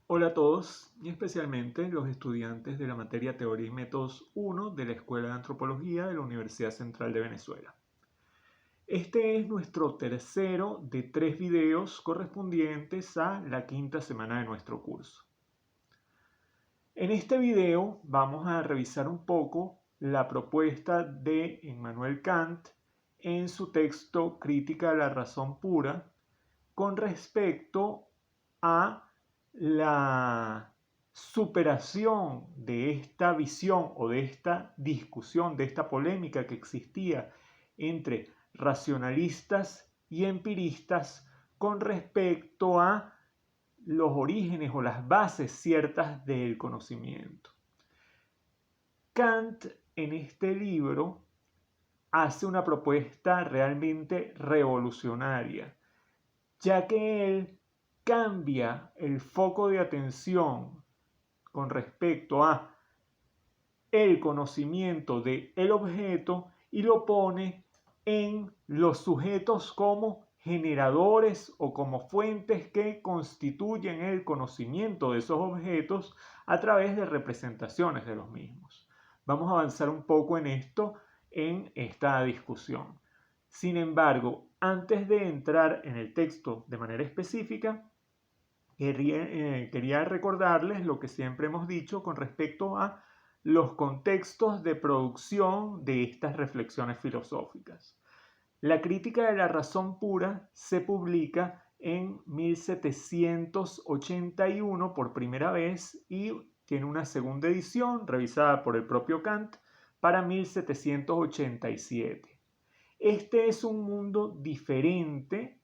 Hola a todos y especialmente los estudiantes de la materia Teoría y Métodos 1 de la Escuela de Antropología de la Universidad Central de Venezuela. Este es nuestro tercero de 3 videos correspondientes a la quinta semana de nuestro curso. En este video vamos a revisar un poco la propuesta de Immanuel Kant en su texto Crítica de la razón pura con respecto a la superación de esta visión o de esta discusión, de esta polémica que existía entre racionalistas y empiristas con respecto a los orígenes o las bases ciertas del conocimiento. Kant en este libro hace una propuesta realmente revolucionaria, ya que él cambia el foco de atención con respecto a el conocimiento del objeto y lo pone en los sujetos como generadores o como fuentes que constituyen el conocimiento de esos objetos a través de representaciones de los mismos. Vamos a avanzar un poco en esto en esta discusión. Sin embargo, antes de entrar en el texto de manera específica, quería recordarles lo que siempre hemos dicho con respecto a los contextos de producción de estas reflexiones filosóficas. La Crítica de la razón pura se publica en 1781 por primera vez y tiene una segunda edición revisada por el propio Kant para 1787. Este es un mundo diferente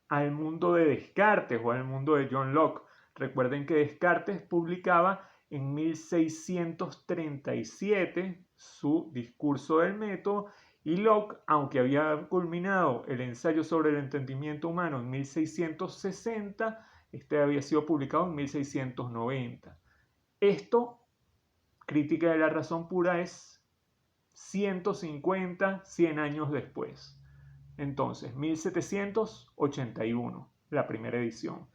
al mundo de Descartes o al mundo de John Locke. Recuerden que Descartes publicaba en 1637 su Discurso del Método y Locke, aunque había culminado el ensayo sobre el entendimiento humano en 1660, este había sido publicado en 1690. Esto, Crítica de la razón pura, es 150, 100 años después. Entonces, 1781, la primera edición.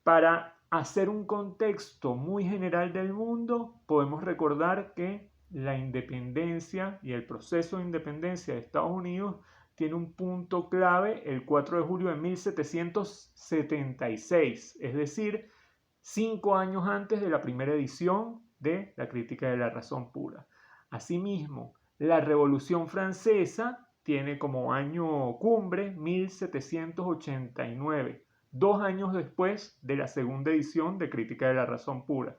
Para hacer un contexto muy general del mundo, podemos recordar que la independencia y el proceso de independencia de Estados Unidos tiene un punto clave el 4 de julio de 1776, es decir, 5 años antes de la primera edición de la Crítica de la razón pura. Asimismo, la Revolución Francesa tiene como año cumbre 1789, 2 años después de la segunda edición de Crítica de la razón pura.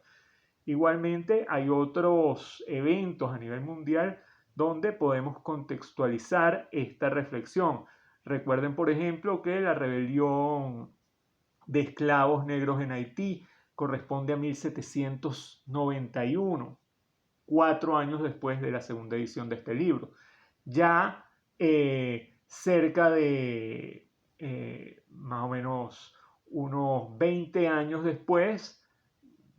Igualmente hay otros eventos a nivel mundial donde podemos contextualizar esta reflexión. Recuerden, por ejemplo, que la rebelión de esclavos negros en Haití corresponde a 1791, 4 años después de la segunda edición de este libro. Ya cerca de más o menos unos 20 años después,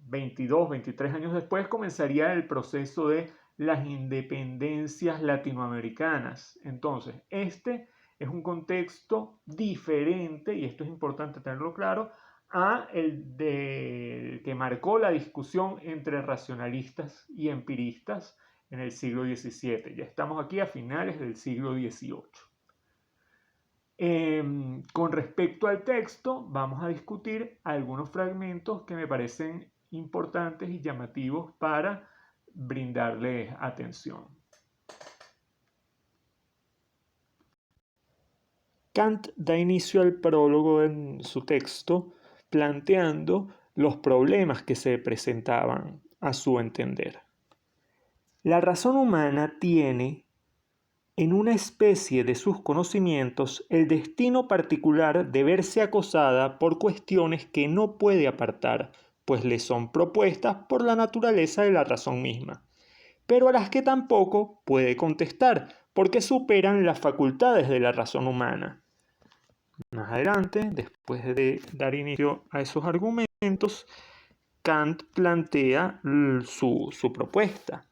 22, 23 años después, comenzaría el proceso de las independencias latinoamericanas. Entonces, este es un contexto diferente, y esto es importante tenerlo claro, a el que marcó la discusión entre racionalistas y empiristas en el siglo XVII. Ya estamos aquí a finales del siglo XVIII. Con respecto al texto, vamos a discutir algunos fragmentos que me parecen importantes y llamativos para brindarles atención. Kant da inicio al prólogo en su texto planteando los problemas que se presentaban a su entender. La razón humana tiene en una especie de sus conocimientos el destino particular de verse acosada por cuestiones que no puede apartar, pues le son propuestas por la naturaleza de la razón misma, pero a las que tampoco puede contestar, porque superan las facultades de la razón humana. Más adelante, después de dar inicio a esos argumentos, Kant plantea su propuesta,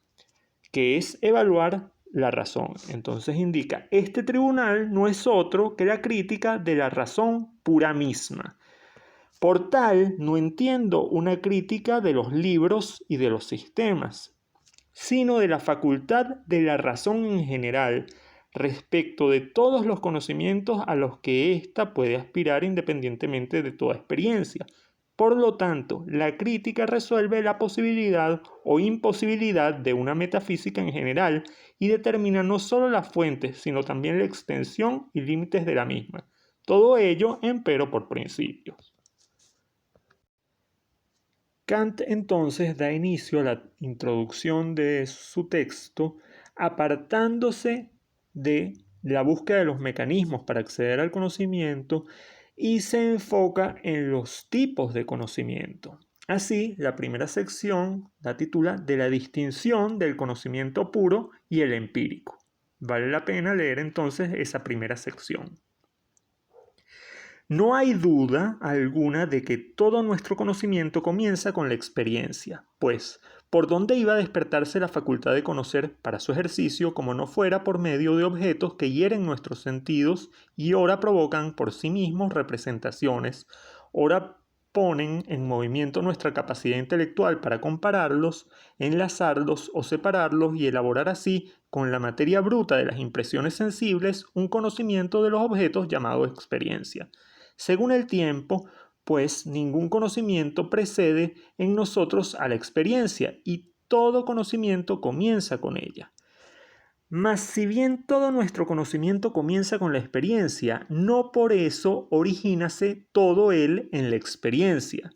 que es evaluar la razón. Entonces indica, este tribunal no es otro que la crítica de la razón pura misma. Por tal, no entiendo una crítica de los libros y de los sistemas, sino de la facultad de la razón en general respecto de todos los conocimientos a los que ésta puede aspirar independientemente de toda experiencia. Por lo tanto, la crítica resuelve la posibilidad o imposibilidad de una metafísica en general y determina no solo las fuentes, sino también la extensión y límites de la misma. Todo ello, empero, por principios. Kant entonces da inicio a la introducción de su texto apartándose de la búsqueda de los mecanismos para acceder al conocimiento y se enfoca en los tipos de conocimiento. Así, la primera sección la titula De la distinción del conocimiento puro y el empírico. Vale la pena leer entonces esa primera sección. No hay duda alguna de que todo nuestro conocimiento comienza con la experiencia, pues, ¿por dónde iba a despertarse la facultad de conocer para su ejercicio como no fuera por medio de objetos que hieren nuestros sentidos y ora provocan por sí mismos representaciones, ora ponen en movimiento nuestra capacidad intelectual para compararlos, enlazarlos o separarlos y elaborar así, con la materia bruta de las impresiones sensibles, un conocimiento de los objetos llamado experiencia? Según el tiempo, pues ningún conocimiento precede en nosotros a la experiencia y todo conocimiento comienza con ella. Mas si bien todo nuestro conocimiento comienza con la experiencia, no por eso origínase todo él en la experiencia.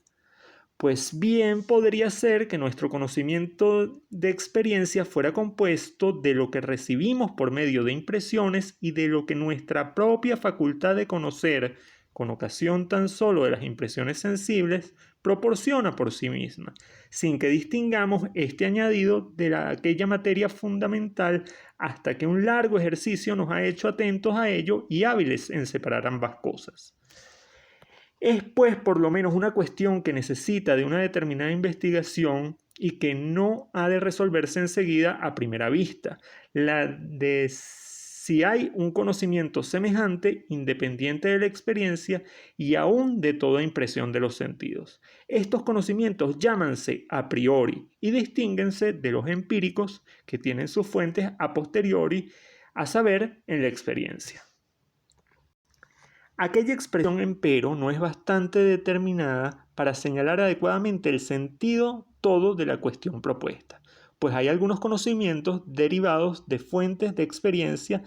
Pues bien podría ser que nuestro conocimiento de experiencia fuera compuesto de lo que recibimos por medio de impresiones y de lo que nuestra propia facultad de conocer, con ocasión tan solo de las impresiones sensibles, proporciona por sí misma, sin que distingamos este añadido de aquella materia fundamental hasta que un largo ejercicio nos ha hecho atentos a ello y hábiles en separar ambas cosas. Es pues por lo menos una cuestión que necesita de una determinada investigación y que no ha de resolverse enseguida a primera vista, la de si hay un conocimiento semejante, independiente de la experiencia y aún de toda impresión de los sentidos. Estos conocimientos llámanse a priori y distínguense de los empíricos que tienen sus fuentes a posteriori, a saber, en la experiencia. Aquella expresión, empero, no es bastante determinada para señalar adecuadamente el sentido todo de la cuestión propuesta, pues hay algunos conocimientos derivados de fuentes de experiencia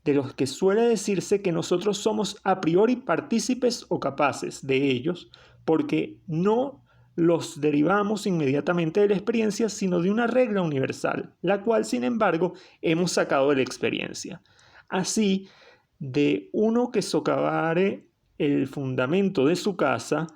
de los que suele decirse que nosotros somos a priori partícipes o capaces de ellos, porque no los derivamos inmediatamente de la experiencia, sino de una regla universal, la cual, sin embargo, hemos sacado de la experiencia. Así, de uno que socavare el fundamento de su casa,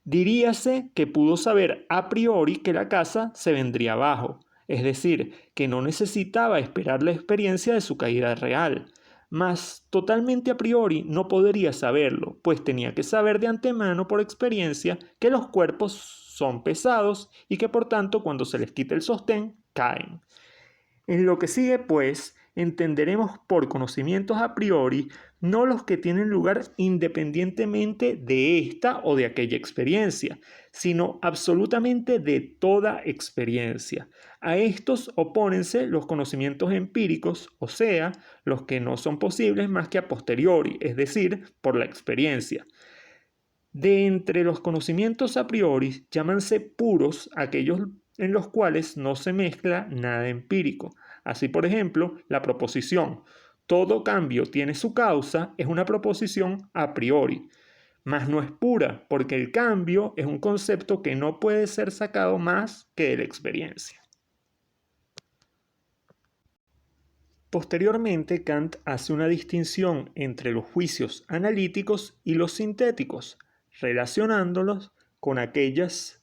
diríase que pudo saber a priori que la casa se vendría abajo, es decir, que no necesitaba esperar la experiencia de su caída real, mas totalmente a priori no podría saberlo, pues tenía que saber de antemano por experiencia que los cuerpos son pesados y que por tanto cuando se les quita el sostén, caen. En lo que sigue, pues, entenderemos por conocimientos a priori no los que tienen lugar independientemente de esta o de aquella experiencia, sino absolutamente de toda experiencia. A estos opónense los conocimientos empíricos, o sea, los que no son posibles más que a posteriori, es decir, por la experiencia. De entre los conocimientos a priori, llámanse puros aquellos en los cuales no se mezcla nada empírico. Así, por ejemplo, la proposición todo cambio tiene su causa es una proposición a priori, mas no es pura, porque el cambio es un concepto que no puede ser sacado más que de la experiencia. Posteriormente, Kant hace una distinción entre los juicios analíticos y los sintéticos, relacionándolos con aquellas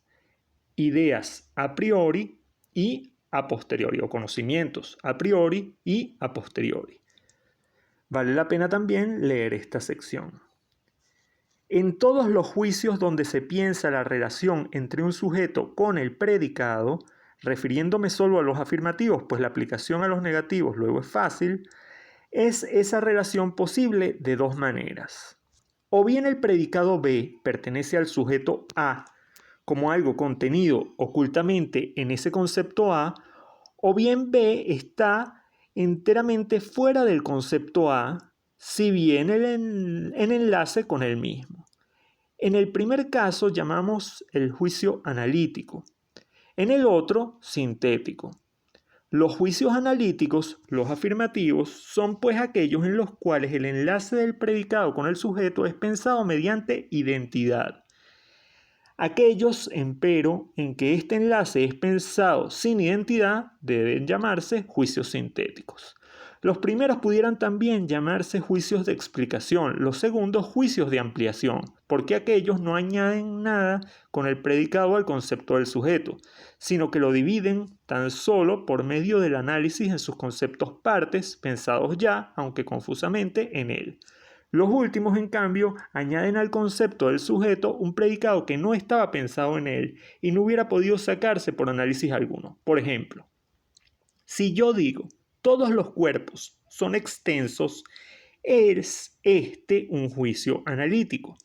ideas a priori y a posteriori, o conocimientos a priori y a posteriori. Vale la pena también leer esta sección. En todos los juicios donde se piensa la relación entre un sujeto con el predicado, refiriéndome solo a los afirmativos, pues la aplicación a los negativos luego es fácil, es esa relación posible de dos maneras. O bien el predicado B pertenece al sujeto A como algo contenido ocultamente en ese concepto A, o bien B está enteramente fuera del concepto A, si bien en enlace con el mismo. En el primer caso llamamos el juicio analítico, en el otro sintético. Los juicios analíticos, los afirmativos, son pues aquellos en los cuales el enlace del predicado con el sujeto es pensado mediante identidad. Aquellos, empero, en que este enlace es pensado sin identidad deben llamarse juicios sintéticos. Los primeros pudieran también llamarse juicios de explicación, los segundos juicios de ampliación, porque aquellos no añaden nada con el predicado al concepto del sujeto, sino que lo dividen tan solo por medio del análisis en sus conceptos partes, pensados ya, aunque confusamente, en él. Los últimos, en cambio, añaden al concepto del sujeto un predicado que no estaba pensado en él y no hubiera podido sacarse por análisis alguno. Por ejemplo, si yo digo todos los cuerpos son extensos, es este un juicio analítico,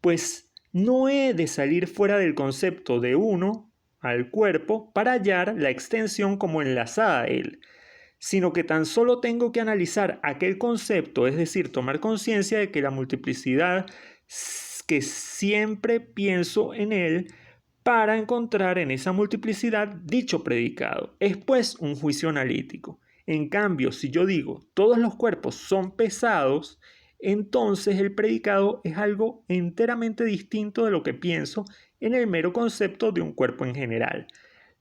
pues no he de salir fuera del concepto de uno al cuerpo para hallar la extensión como enlazada a él, sino que tan solo tengo que analizar aquel concepto, es decir, tomar conciencia de que la multiplicidad que siempre pienso en él para encontrar en esa multiplicidad dicho predicado. Es pues un juicio analítico. En cambio, si yo digo todos los cuerpos son pesados, entonces el predicado es algo enteramente distinto de lo que pienso en el mero concepto de un cuerpo en general.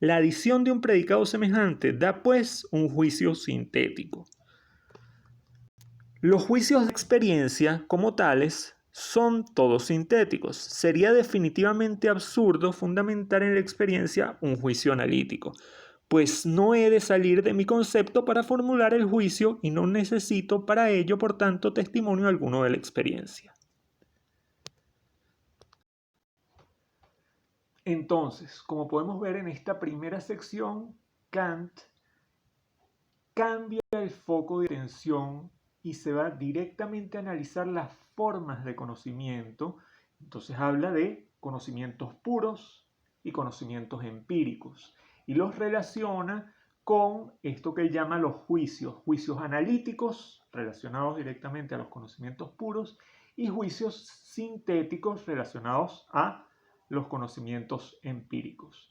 La adición de un predicado semejante da pues un juicio sintético. Los juicios de experiencia, como tales, son todos sintéticos. Sería definitivamente absurdo fundamentar en la experiencia un juicio analítico, pues no he de salir de mi concepto para formular el juicio y no necesito para ello, por tanto, testimonio alguno de la experiencia. Entonces, como podemos ver en esta primera sección, Kant cambia el foco de atención y se va directamente a analizar las formas de conocimiento. Entonces habla de conocimientos puros y conocimientos empíricos y los relaciona con esto que él llama los juicios analíticos relacionados directamente a los conocimientos puros y juicios sintéticos relacionados a los conocimientos empíricos.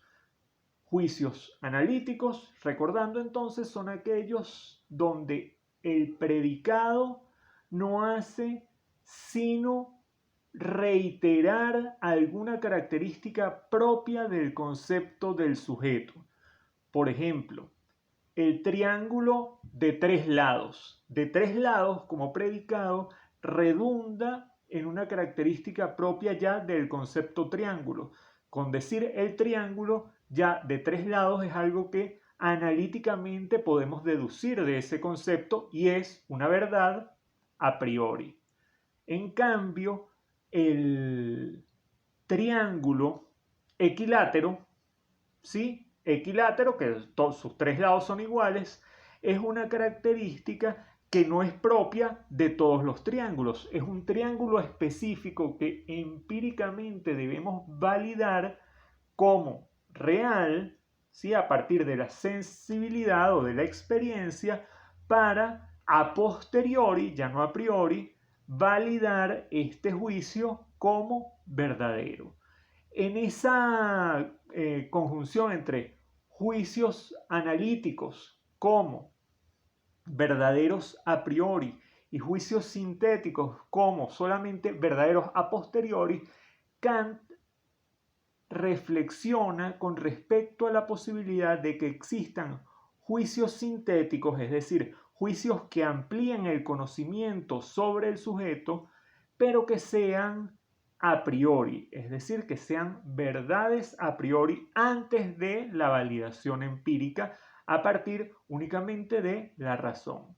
Juicios analíticos, recordando entonces, son aquellos donde el predicado no hace sino reiterar alguna característica propia del concepto del sujeto. Por ejemplo, el triángulo de tres lados. De tres lados, como predicado, redunda en una característica propia ya del concepto triángulo. Con decir el triángulo ya de tres lados es algo que analíticamente podemos deducir de ese concepto y es una verdad a priori. En cambio, el triángulo equilátero, ¿sí? Equilátero, que sus tres lados son iguales, es una característica que no es propia de todos los triángulos. Es un triángulo específico que empíricamente debemos validar como real, ¿sí? A partir de la sensibilidad o de la experiencia, para a posteriori, ya no a priori, validar este juicio como verdadero. En esa conjunción entre juicios analíticos como verdaderos a priori y juicios sintéticos como solamente verdaderos a posteriori, Kant reflexiona con respecto a la posibilidad de que existan juicios sintéticos, es decir, juicios que amplíen el conocimiento sobre el sujeto, pero que sean a priori, es decir, que sean verdades a priori antes de la validación empírica a partir únicamente de la razón.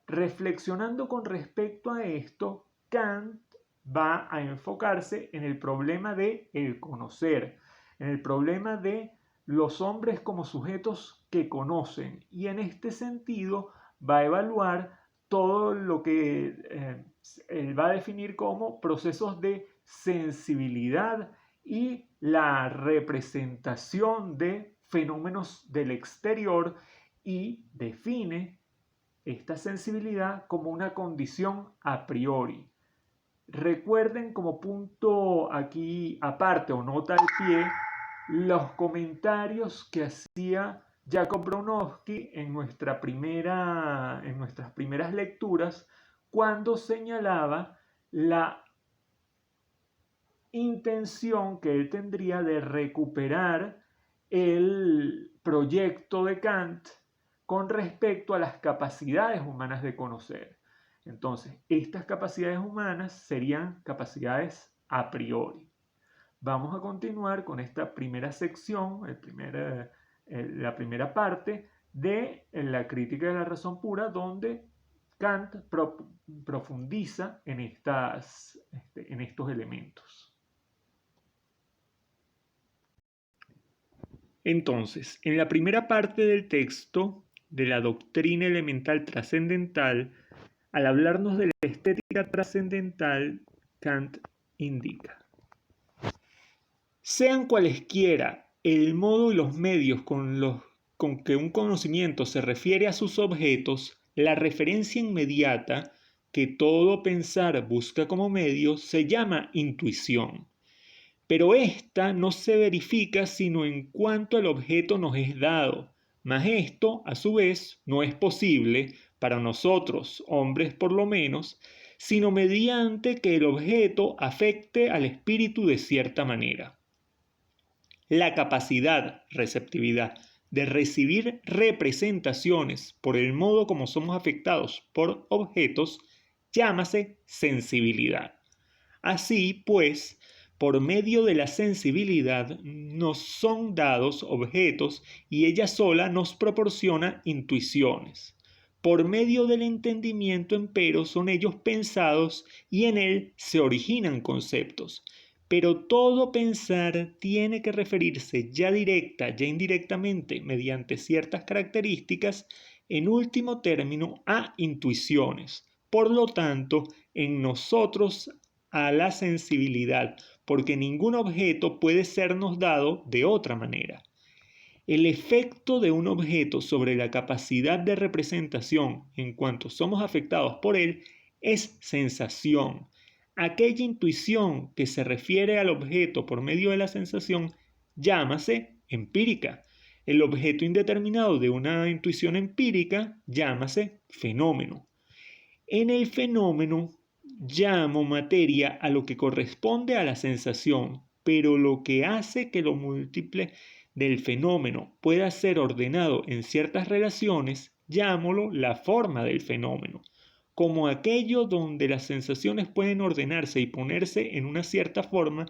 Reflexionando con respecto a esto, Kant va a enfocarse en el problema de el conocer, en el problema de los hombres como sujetos que conocen, y en este sentido va a evaluar todo lo que él va a definir como procesos de sensibilidad y la representación de fenómenos del exterior, y define esta sensibilidad como una condición a priori. Recuerden como punto aquí aparte o nota al pie los comentarios que hacía Jacob Bronowski en nuestras primeras lecturas, cuando señalaba la intención que él tendría de recuperar el proyecto de Kant con respecto a las capacidades humanas de conocer. Entonces, estas capacidades humanas serían capacidades a priori. Vamos a continuar con esta primera sección, la primera parte de la crítica de la razón pura, donde Kant profundiza en estos elementos. Entonces, en la primera parte del texto de la doctrina elemental trascendental, al hablarnos de la estética trascendental, Kant indica: sean cualesquiera el modo y los medios con que un conocimiento se refiere a sus objetos, la referencia inmediata que todo pensar busca como medio se llama intuición. Pero esta no se verifica sino en cuanto el objeto nos es dado, mas esto, a su vez, no es posible, para nosotros, hombres por lo menos, sino mediante que el objeto afecte al espíritu de cierta manera. La capacidad, receptividad, de recibir representaciones por el modo como somos afectados por objetos, llámase sensibilidad. Así pues, por medio de la sensibilidad nos son dados objetos y ella sola nos proporciona intuiciones. Por medio del entendimiento, empero, son ellos pensados y en él se originan conceptos. Pero todo pensar tiene que referirse ya directa, ya indirectamente, mediante ciertas características, en último término, a intuiciones. Por lo tanto, en nosotros a la sensibilidad, porque ningún objeto puede sernos dado de otra manera. El efecto de un objeto sobre la capacidad de representación en cuanto somos afectados por él es sensación. Aquella intuición que se refiere al objeto por medio de la sensación llámase empírica. El objeto indeterminado de una intuición empírica llámase fenómeno. En el fenómeno llamo materia a lo que corresponde a la sensación, pero lo que hace que lo múltiple del fenómeno pueda ser ordenado en ciertas relaciones, llámolo la forma del fenómeno, como aquello donde las sensaciones pueden ordenarse y ponerse en una cierta forma,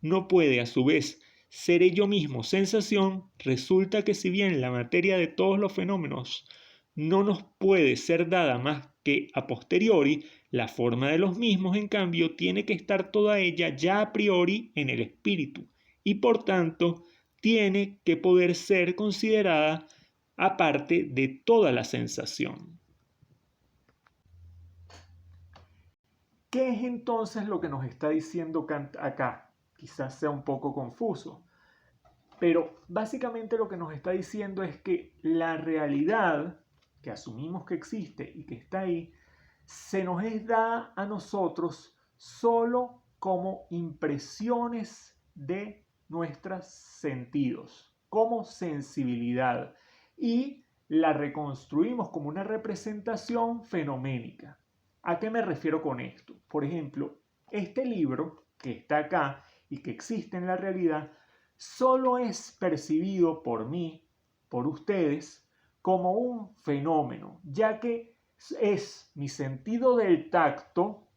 no puede a su vez ser ello mismo sensación. Resulta que si bien la materia de todos los fenómenos no nos puede ser dada más que a posteriori, la forma de los mismos, en cambio, tiene que estar toda ella ya a priori en el espíritu y por tanto tiene que poder ser considerada aparte de toda la sensación. ¿Qué es entonces lo que nos está diciendo Kant acá? Quizás sea un poco confuso, pero básicamente lo que nos está diciendo es que la realidad que asumimos que existe y que está ahí, se nos es dada a nosotros solo como impresiones de nuestros sentidos, como sensibilidad, y la reconstruimos como una representación fenoménica. ¿A qué me refiero con esto? Por ejemplo, este libro que está acá y que existe en la realidad solo es percibido por mí, por ustedes, como un fenómeno, ya que es mi sentido del tacto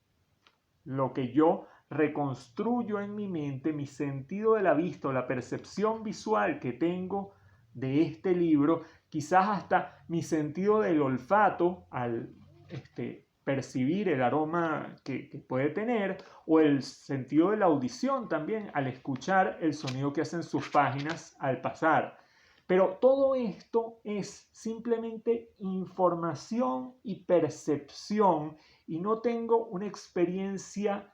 lo que yo reconstruyo en mi mente, mi sentido de la vista o la percepción visual que tengo de este libro, quizás hasta mi sentido del olfato al percibir el aroma que puede tener, o el sentido de la audición también al escuchar el sonido que hacen sus páginas al pasar. Pero todo esto es simplemente información y percepción, y no tengo una experiencia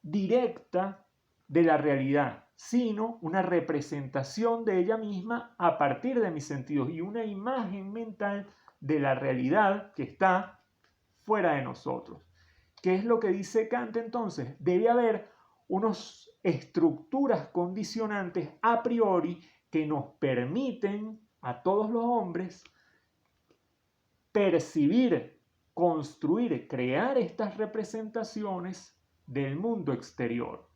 directa de la realidad, sino una representación de ella misma a partir de mis sentidos y una imagen mental de la realidad que está fuera de nosotros. ¿Qué es lo que dice Kant entonces? Debe haber unas estructuras condicionantes a priori que nos permiten a todos los hombres percibir, construir, crear estas representaciones del mundo exterior.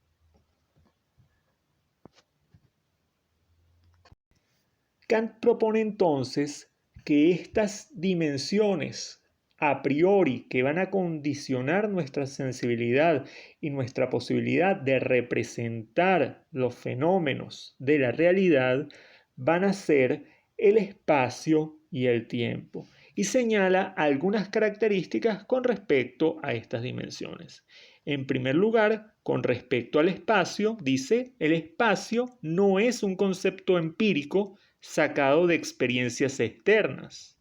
Kant propone entonces que estas dimensiones a priori que van a condicionar nuestra sensibilidad y nuestra posibilidad de representar los fenómenos de la realidad van a ser el espacio y el tiempo, y señala algunas características con respecto a estas dimensiones. En primer lugar, con respecto al espacio, dice, el espacio no es un concepto empírico sacado de experiencias externas.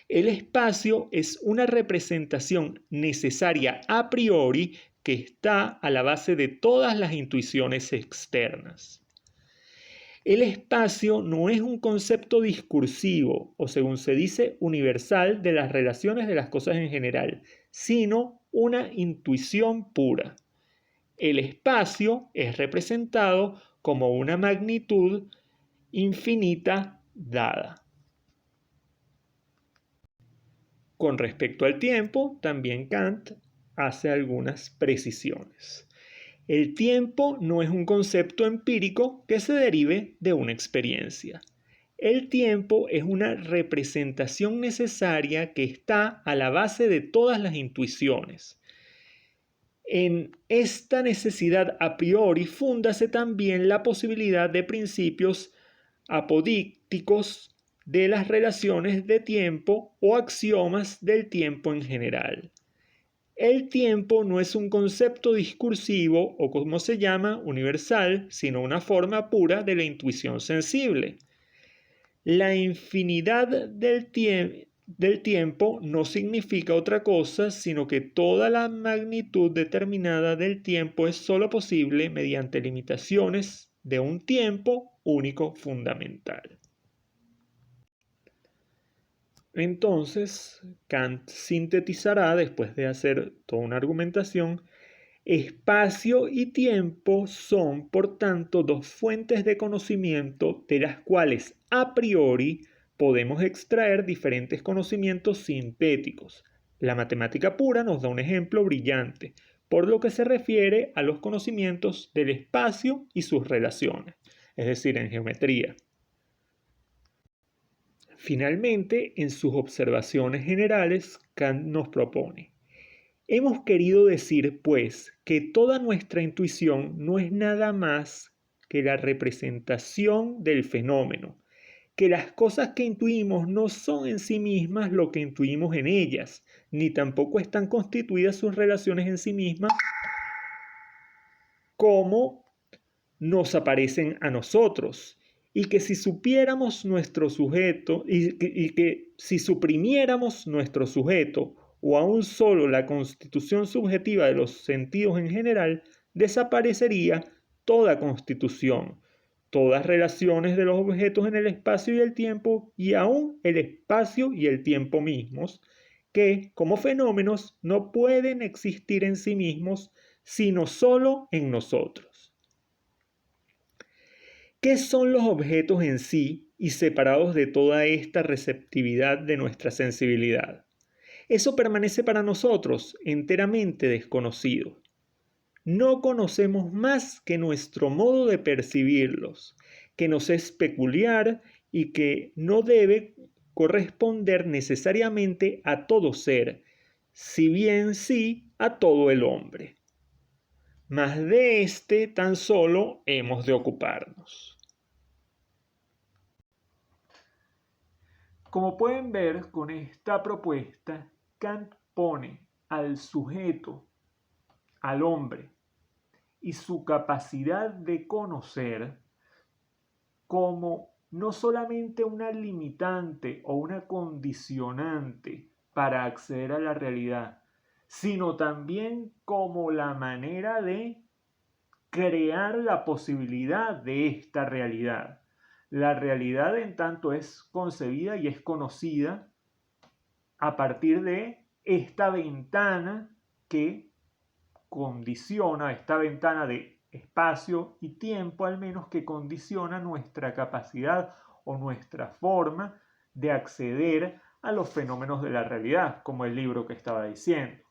El espacio es una representación necesaria a priori que está a la base de todas las intuiciones externas. El espacio no es un concepto discursivo o, según se dice, universal de las relaciones de las cosas en general, sino una intuición pura. El espacio es representado como una magnitud infinita dada. Con respecto al tiempo, también Kant hace algunas precisiones. El tiempo no es un concepto empírico que se derive de una experiencia. El tiempo es una representación necesaria que está a la base de todas las intuiciones. En esta necesidad a priori fúndase también la posibilidad de principios apodícticos de las relaciones de tiempo o axiomas del tiempo en general. El tiempo no es un concepto discursivo o, como se llama, universal, sino una forma pura de la intuición sensible. La infinidad del tiempo no significa otra cosa, sino que toda la magnitud determinada del tiempo es sólo posible mediante limitaciones de un tiempo único fundamental. Entonces, Kant sintetizará, después de hacer toda una argumentación, espacio y tiempo son, por tanto, dos fuentes de conocimiento de las cuales a priori podemos extraer diferentes conocimientos sintéticos. La matemática pura nos da un ejemplo brillante, por lo que se refiere a los conocimientos del espacio y sus relaciones, es decir, en geometría. Finalmente, en sus observaciones generales, Kant nos propone: hemos querido decir, pues, que toda nuestra intuición no es nada más que la representación del fenómeno, que las cosas que intuimos no son en sí mismas lo que intuimos en ellas, ni tampoco están constituidas sus relaciones en sí mismas como nos aparecen a nosotros, y que si supiéramos nuestro sujeto y que si suprimiéramos nuestro sujeto o aún solo la constitución subjetiva de los sentidos en general, desaparecería toda constitución, todas relaciones de los objetos en el espacio y el tiempo, y aún el espacio y el tiempo mismos, que como fenómenos no pueden existir en sí mismos, sino solo en nosotros. ¿Qué son los objetos en sí y separados de toda esta receptividad de nuestra sensibilidad? Eso permanece para nosotros enteramente desconocido. No conocemos más que nuestro modo de percibirlos, que nos es peculiar y que no debe corresponder necesariamente a todo ser, si bien sí a todo el hombre. Mas de este tan solo hemos de ocuparnos. Como pueden ver, con esta propuesta, Kant pone al sujeto, al hombre, y su capacidad de conocer como no solamente una limitante o una condicionante para acceder a la realidad, sino también como la manera de crear la posibilidad de esta realidad. La realidad en tanto es concebida y es conocida a partir de esta ventana que condiciona, esta ventana de espacio y tiempo al menos, que condiciona nuestra capacidad o nuestra forma de acceder a los fenómenos de la realidad, como el libro que estaba diciendo.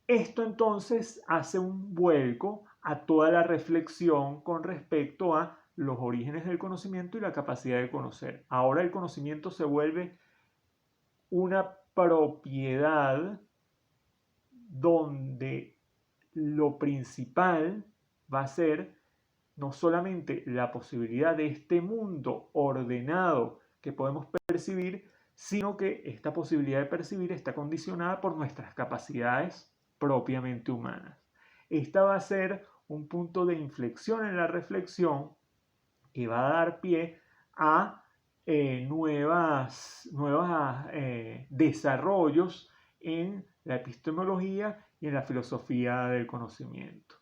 Esto entonces hace un vuelco a toda la reflexión con respecto a los orígenes del conocimiento y la capacidad de conocer. Ahora el conocimiento se vuelve una propiedad donde lo principal va a ser no solamente la posibilidad de este mundo ordenado que podemos percibir, sino que esta posibilidad de percibir está condicionada por nuestras capacidades propiamente humanas. Esta va a ser un punto de inflexión en la reflexión que va a dar pie a nuevos desarrollos en la epistemología y en la filosofía del conocimiento.